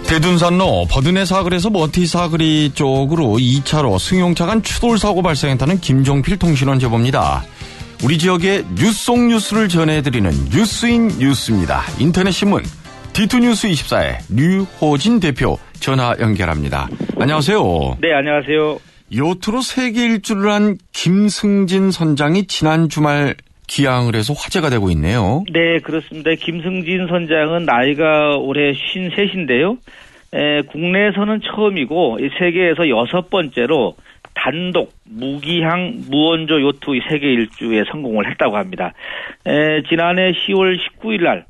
대둔산로 버드네 사거리에서 머티 사거리 쪽으로 2차로 승용차 간 추돌사고 발생했다는 김종필 통신원 제보입니다. 우리 지역의 뉴스 속 뉴스를 전해드리는 뉴스인 뉴스입니다. 인터넷 신문 D2뉴스24의 류호진 대표 전화 연결합니다. 안녕하세요. 네, 안녕하세요. 요트로 세계 일주를 한 김승진 선장이 지난 주말 기항을 해서 화제가 되고 있네요. 네, 그렇습니다. 김승진 선장은 나이가 올해 53인데요. 국내에서는 처음이고 세계에서 6번째로 단독 무기항 무원조 요트 세계 일주에 성공을 했다고 합니다. 지난해 10월 19일 날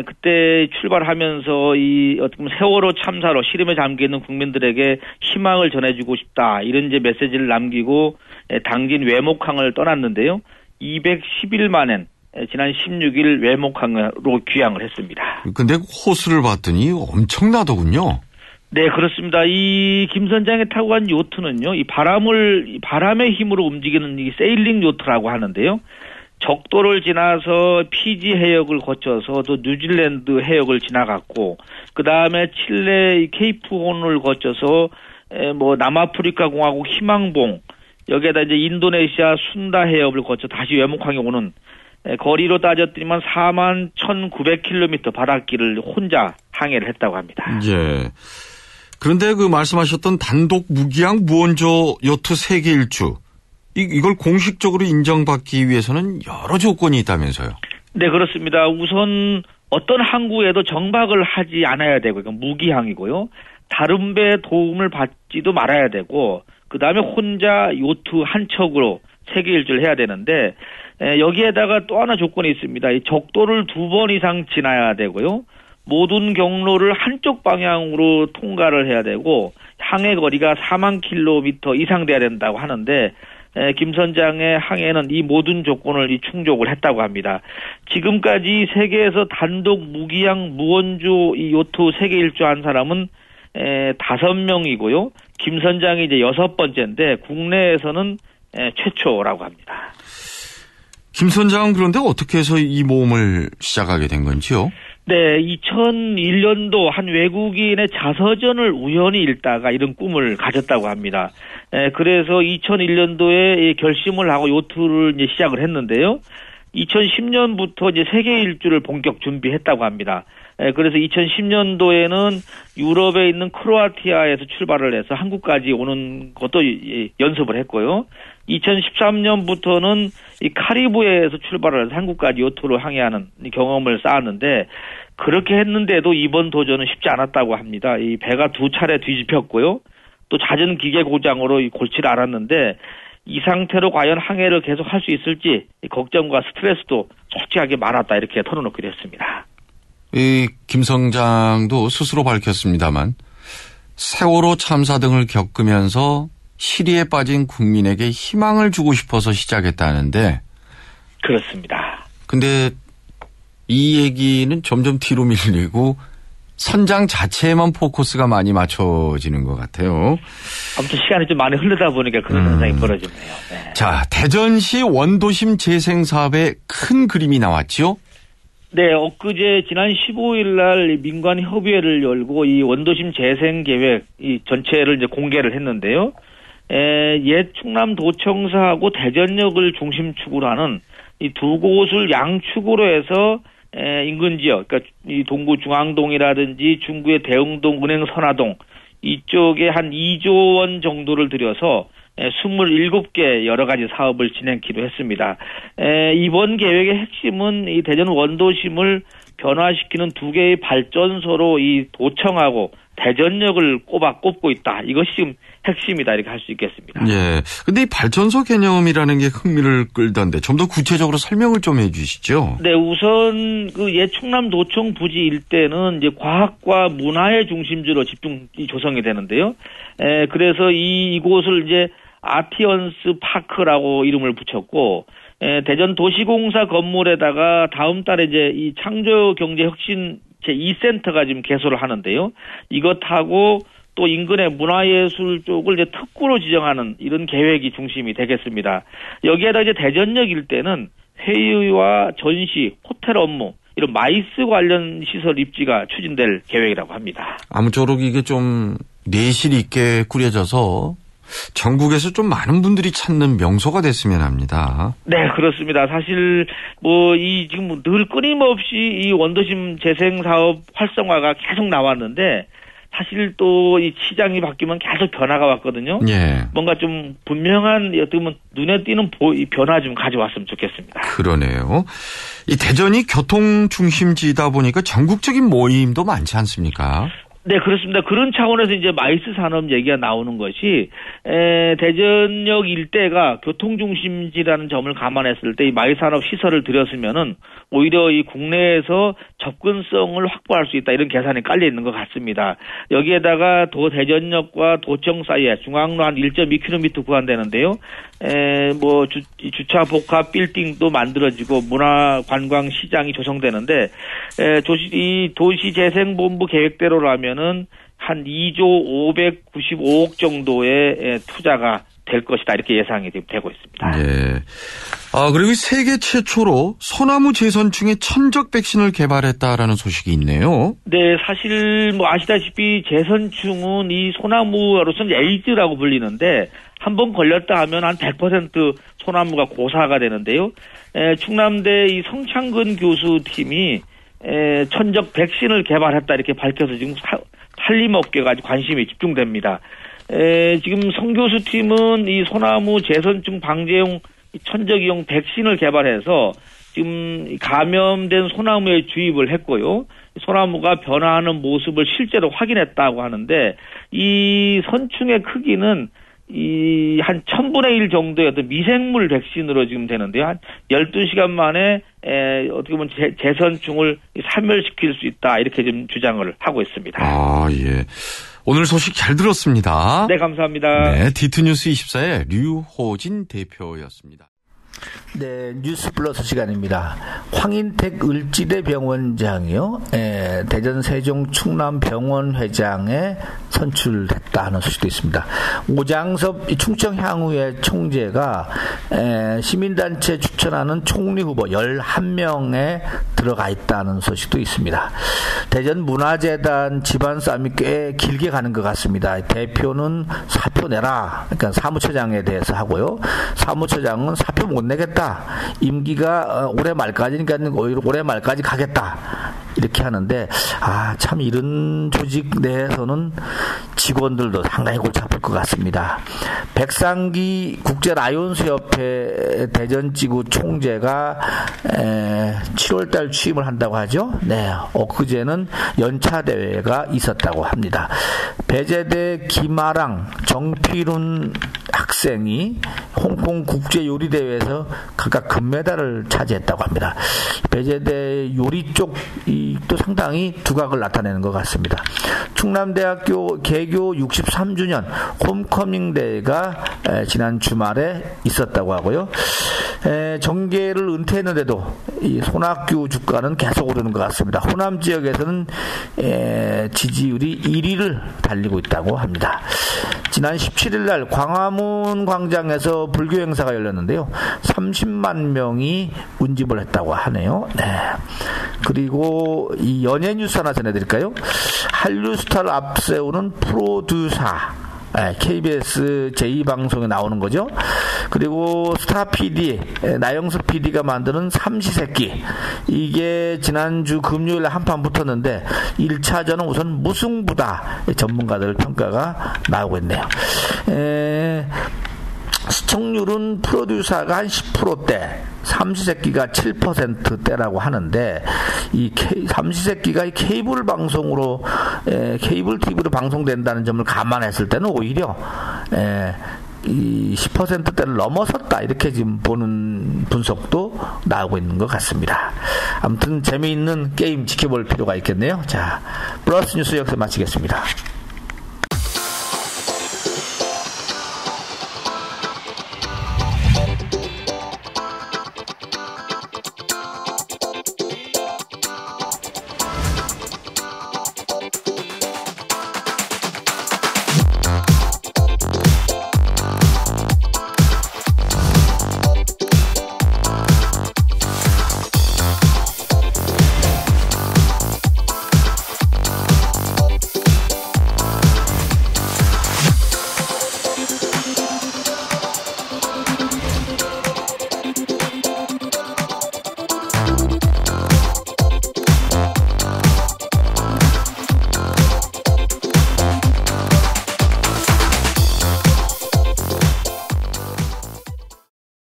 그때 출발하면서 이 어떻게 보면 세월호 참사로 시름에 잠겨 있는 국민들에게 희망을 전해주고 싶다 이런 이제 메시지를 남기고 당진 외목항을 떠났는데요. 210일 만엔 지난 16일 외목항으로 귀향을 했습니다. 근데 호수를 봤더니 엄청나더군요. 네, 그렇습니다. 이 김 선장이 타고 간 요트는요, 바람의 힘으로 움직이는 이 세일링 요트라고 하는데요. 적도를 지나서 피지 해역을 거쳐서 또 뉴질랜드 해역을 지나갔고, 그 다음에 칠레 케이프혼을 거쳐서 남아프리카 공화국 희망봉, 여기에다 이제 인도네시아 순다 해협을 거쳐 다시 외목항에 오는 거리로 따졌더니만 41,900km 바닷길을 혼자 항해를 했다고 합니다. 예. 그런데 그 말씀하셨던 단독 무기항 무원조 요트 세계 일주 이걸 공식적으로 인정받기 위해서는 여러 조건이 있다면서요? 네, 그렇습니다. 우선 어떤 항구에도 정박을 하지 않아야 되고 이건 무기항이고요. 다른 배의 도움을 받지도 말아야 되고 그 다음에 혼자 요트 한 척으로 세계 일주를 해야 되는데 여기에다가 또 하나 조건이 있습니다. 이 적도를 2번 이상 지나야 되고요. 모든 경로를 한쪽 방향으로 통과를 해야 되고 항해 거리가 4만 킬로미터 이상 돼야 된다고 하는데 김 선장의 항해는 이 모든 조건을 충족을 했다고 합니다. 지금까지 세계에서 단독 무기항 무원조 이 요트 세계 일주 한 사람은 5명이고요. 김 선장이 이제 6번째인데 국내에서는 최초라고 합니다. 김 선장은 그런데 어떻게 해서 이 모험을 시작하게 된 건지요? 네, 2001년도 한 외국인의 자서전을 우연히 읽다가 이런 꿈을 가졌다고 합니다. 그래서 2001년도에 결심을 하고 요트를 이제 시작을 했는데요. 2010년부터 이제 세계 일주를 본격 준비했다고 합니다. 그래서 2010년도에는 유럽에 있는 크로아티아에서 출발을 해서 한국까지 오는 것도 연습을 했고요. 2013년부터는 이 카리브해에서 출발을 해서 한국까지 요트로 항해하는 경험을 쌓았는데 그렇게 했는데도 이번 도전은 쉽지 않았다고 합니다. 이 배가 2차례 뒤집혔고요. 또 잦은 기계 고장으로 골치를 앓았는데 이 상태로 과연 항해를 계속 할 수 있을지 걱정과 스트레스도 솔직하게 많았다 이렇게 털어놓기로 했습니다. 이 김 선장도 스스로 밝혔습니다만 세월호 참사 등을 겪으면서 시리에 빠진 국민에게 희망을 주고 싶어서 시작했다는데 그렇습니다. 근데 이 얘기는 점점 뒤로 밀리고 선장 자체에만 포커스가 많이 맞춰지는 것 같아요. 아무튼 시간이 좀 많이 흐르다 보니까 그런 현상이 벌어지네요. 네. 자, 대전시 원도심 재생 사업의 큰 그림이 나왔죠? 네, 엊그제 지난 15일 날 민관 협의회를 열고 이 원도심 재생 계획 이 전체를 이제 공개를 했는데요. 옛 충남도청사하고 대전역을 중심축으로 하는 이 두 곳을 양축으로 해서 인근 지역, 그러니까 이 동구 중앙동이라든지 중구의 대흥동, 은행 선화동 이쪽에 한 2조 원 정도를 들여서 27개 여러 가지 사업을 진행키로 했습니다. 이번 계획의 핵심은 이 대전 원도심을 변화시키는 2개의 발전소로 이 도청하고 대전역을 꼽고 있다. 이것이 지금 핵심이다. 이렇게 할 수 있겠습니다. 예. 근데 이 발전소 개념이라는 게 흥미를 끌던데 좀 더 구체적으로 설명을 좀 해 주시죠. 네, 우선 그 옛 충남도청 부지 일대는 이제 과학과 문화의 중심지로 집중 조성이 되는데요. 그래서 이곳을 이제 아티언스 파크라고 이름을 붙였고, 대전 도시공사 건물에다가 다음 달에 이제 이 창조경제혁신 제2센터가 지금 개소를 하는데요. 이것하고 또 인근의 문화예술 쪽을 이제 특구로 지정하는 이런 계획이 중심이 되겠습니다. 여기에다 이제 대전역 일대는 회의와 전시, 호텔 업무, 이런 마이스 관련 시설 입지가 추진될 계획이라고 합니다. 아무쪼록 이게 좀 내실 있게 꾸려져서 전국에서 좀 많은 분들이 찾는 명소가 됐으면 합니다. 네, 그렇습니다. 사실 지금 늘 끊임없이 이 원도심 재생 사업 활성화가 계속 나왔는데 사실 또 이 시장이 바뀌면 계속 변화가 왔거든요. 예. 뭔가 좀 분명한 어떻게 보면 눈에 띄는 변화 좀 가져왔으면 좋겠습니다. 그러네요. 이 대전이 교통 중심지다 보니까 전국적인 모임도 많지 않습니까? 네, 그렇습니다. 그런 차원에서 이제 마이스 산업 얘기가 나오는 것이 대전역 일대가 교통중심지라는 점을 감안했을 때 이 마이스 산업 시설을 들였으면은 오히려 이 국내에서 접근성을 확보할 수 있다 이런 계산이 깔려 있는 것 같습니다. 여기에다가 대전역과 도청 사이에 중앙로 한 1.2km 구간되는데요. 주차 복합 빌딩도 만들어지고 문화 관광 시장이 조성되는데 이 도시재생본부 계획대로라면은 한 2조 595억 정도의 투자가 될 것이다 이렇게 예상이 되고 있습니다. 네. 그리고 세계 최초로 소나무 제선충의 천적 백신을 개발했다라는 소식이 있네요. 네, 사실 아시다시피 제선충은 이 소나무로서는 에이즈라고 불리는데 한번 걸렸다 하면 한 100% 소나무가 고사가 되는데요. 충남대 이 성창근 교수 팀이 천적 백신을 개발했다 이렇게 밝혀서 지금 산림업계가 아주 관심이 집중됩니다. 지금 성 교수 팀은 이 소나무 제선충 방제용 천적이용 백신을 개발해서 지금 감염된 소나무에 주입을 했고요. 소나무가 변화하는 모습을 실제로 확인했다고 하는데 이 선충의 크기는 한 1000분의 1 정도의 어떤 미생물 백신으로 지금 되는데요. 한 12시간 만에 어떻게 보면 제선충을 사멸시킬 수 있다 이렇게 지금 주장을 하고 있습니다. 예. 오늘 소식 잘 들었습니다. 네, 감사합니다. 네, 디트뉴스 24의 류호진 대표였습니다. 네, 뉴스 플러스 시간입니다. 황인택 을지대 병원장이요, 대전 세종 충남 병원 회장에 선출됐다 하는 소식도 있습니다. 오장섭 충청향후의 총재가 시민단체 추천하는 총리 후보 11명에 들어가 있다는 소식도 있습니다. 대전 문화재단 집안 싸움이 꽤 길게 가는 것 같습니다. 대표는 사표 내라, 그러니까 사무처장에 대해서 하고요. 사무처장은 사표 못 내겠다. 임기가 올해 말까지니까 오히려 올해 말까지 가겠다. 이렇게 하는데 참 이런 조직 내에서는 직원들도 상당히 골치 아플 것 같습니다. 백상기 국제라이온스협회 대전지구 총재가 7월달 취임을 한다고 하죠. 네, 엊그제는 연차 대회가 있었다고 합니다. 배재대 김아랑 정필훈 학생이 홍콩 국제요리대회에서 각각 금메달을 차지했다고 합니다. 배재대 요리 쪽도 상당히 두각을 나타내는 것 같습니다. 충남대학교 개교 63주년 홈커밍 대회가 지난 주말에 있었다고 하고요. 정계를 은퇴했는데도 이 손학규 주가는 계속 오르는 것 같습니다. 호남 지역에서는 지지율이 1위를 달리고 있다고 합니다. 지난 17일 날 광화문 광장에서 불교 행사가 열렸는데요. 30만 명이 운집을 했다고 하네요. 네. 그리고 이 연예 뉴스 하나 전해드릴까요? 한류 스타를 앞세우는 프로듀서. KBS 제2방송에 나오는 거죠. 그리고 스타 PD, 나영석 PD가 만드는 삼시세끼. 이게 지난주 금요일에 한판 붙었는데 1차전은 우선 무승부다. 전문가들 평가가 나오고 있네요. 시청률은 프로듀서가 한 10%대, 삼시세끼가 7%대라고 하는데 이 삼시세끼가 케이블 방송으로 케이블 TV로 방송된다는 점을 감안했을 때는 오히려 이 10%대를 넘어섰다 이렇게 지금 보는 분석도 나오고 있는 것 같습니다. 아무튼 재미있는 게임 지켜볼 필요가 있겠네요. 자, 플러스 뉴스 여기서 마치겠습니다.